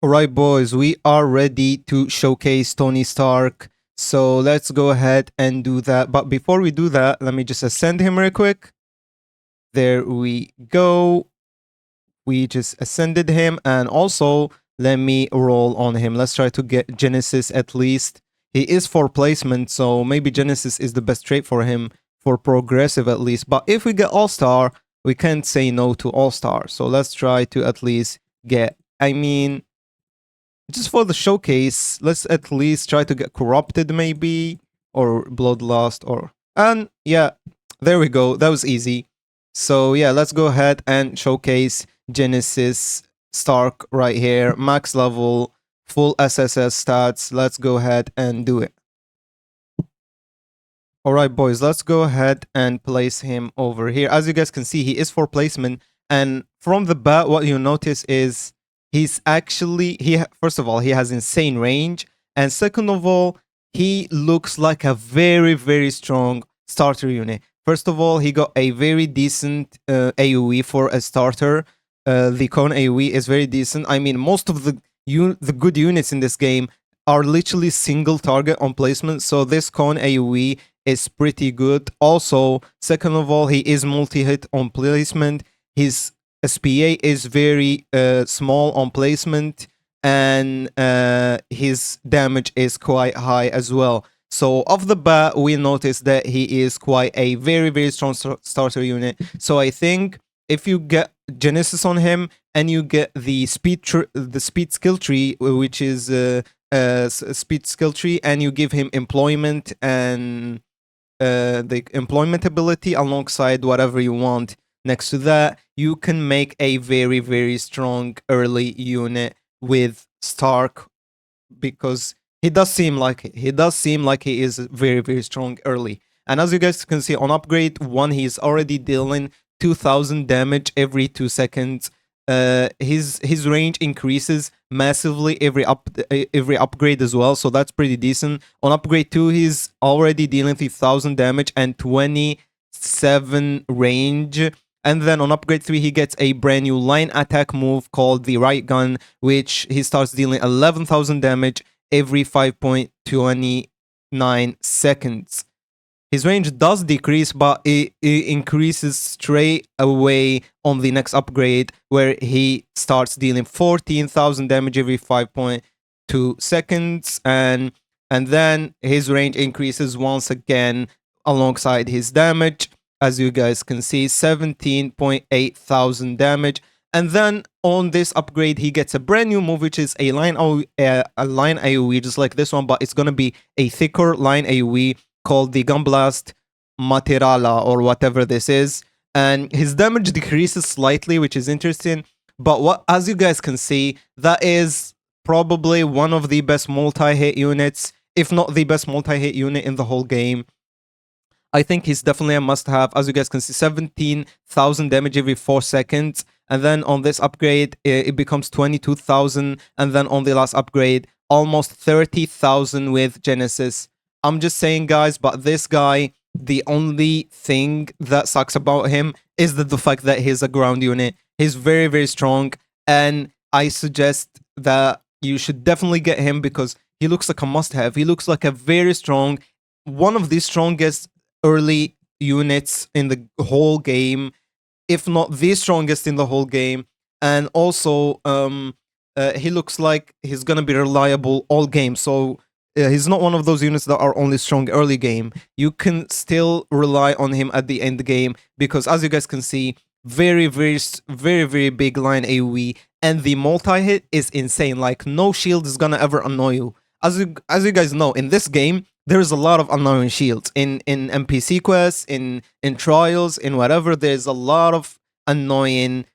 Alright, boys, we are ready to showcase Tony Stark. So let's go ahead and do that. But before we do that, let me just ascend him real quick. There we go. We just ascended him. And also, let me roll on him. Let's try to get Genesis at least. He is for placement, so maybe Genesis is the best trait for him, for progressive at least. But if we get All-Star, we can't say no to All-Star. So let's try to at least get, just for the showcase, let's at least try to get corrupted maybe, or bloodlust, or, and yeah, there we go. That was easy. So yeah, let's go ahead and showcase Genesis Stark right here, max level, full SSS stats. Let's go ahead and do it. Alright, boys, let's go ahead and place him over here. As you guys can see, he is for placement. And from the bat, what you notice is he's actually, first of all, he has insane range. And second of all, he looks like a very, very strong starter unit. First of all, he got a very decent AoE for a starter. The cone AoE is very decent. I mean, most of the good units in this game are literally single target on placement. So this cone AoE is pretty good. Also, second of all, he is multi-hit on placement. His SPA is very small on placement, and his damage is quite high as well. So off the bat, we notice that he is quite a very, very strong starter unit. So I think if you get Genesis on him and you get the speed skill tree, which is speed skill tree, and you give him employment and the employment ability alongside whatever you want next to that, you can make a very, very strong early unit with Stark, because he does seem like he is very, very strong early. And as you guys can see on upgrade 1, he's already dealing 2000 damage every 2 seconds. His range increases massively every upgrade as well, so that's pretty decent. On upgrade 2, he's already dealing 3000 damage and 27 range. And then on upgrade 3, he gets a brand new line attack move called the right gun, which he starts dealing 11,000 damage every 5.29 seconds. His range does decrease, but it increases straight away on the next upgrade, where he starts dealing 14,000 damage every 5.2 seconds, and then his range increases once again alongside his damage. As you guys can see, 17.8 thousand damage. And then on this upgrade, he gets a brand new move, which is a line AoE, just like this one, but it's gonna be a thicker line AoE called the Gunblast Materala, or whatever this is. And his damage decreases slightly, which is interesting. But as you guys can see, that is probably one of the best multi-hit units, if not the best multi-hit unit in the whole game. I think he's definitely a must-have. As you guys can see, 17,000 damage every 4 seconds. And then on this upgrade, it becomes 22,000. And then on the last upgrade, almost 30,000 with Genesis. I'm just saying, guys, but this guy, the only thing that sucks about him is the fact that he's a ground unit. He's very, very strong. And I suggest that you should definitely get him, because he looks like a must-have. He looks like a very strong, one of the strongest early units in the whole game, if not the strongest in the whole game. And also, he looks like he's gonna be reliable all game. So he's not one of those units that are only strong early game. You can still rely on him at the end game, because as you guys can see, very, very, very, very big line AoE, and the multi-hit is insane. Like, no shield is gonna ever annoy you. As you guys know, in this game, there's a lot of annoying shields in NPC quests, in trials, in whatever. There's a lot of annoying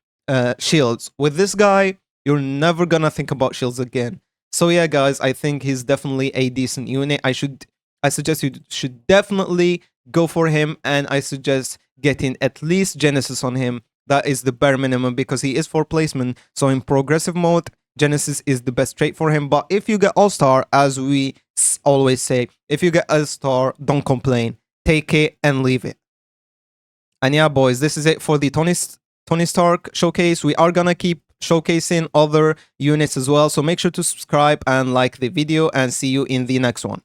shields. With this guy, you're never gonna think about shields again. So yeah, guys, I think he's definitely a decent unit. I suggest you should definitely go for him, and I suggest getting at least Genesis on him. That is the bare minimum, because he is for placement. So in progressive mode, Genesis is the best trait for him. But if you get All-Star, as we always say, if you get All-Star, don't complain. Take it and leave it. And yeah, boys, this is it for the Tony Stark showcase. We are gonna keep showcasing other units as well. So make sure to subscribe and like the video, and see you in the next one.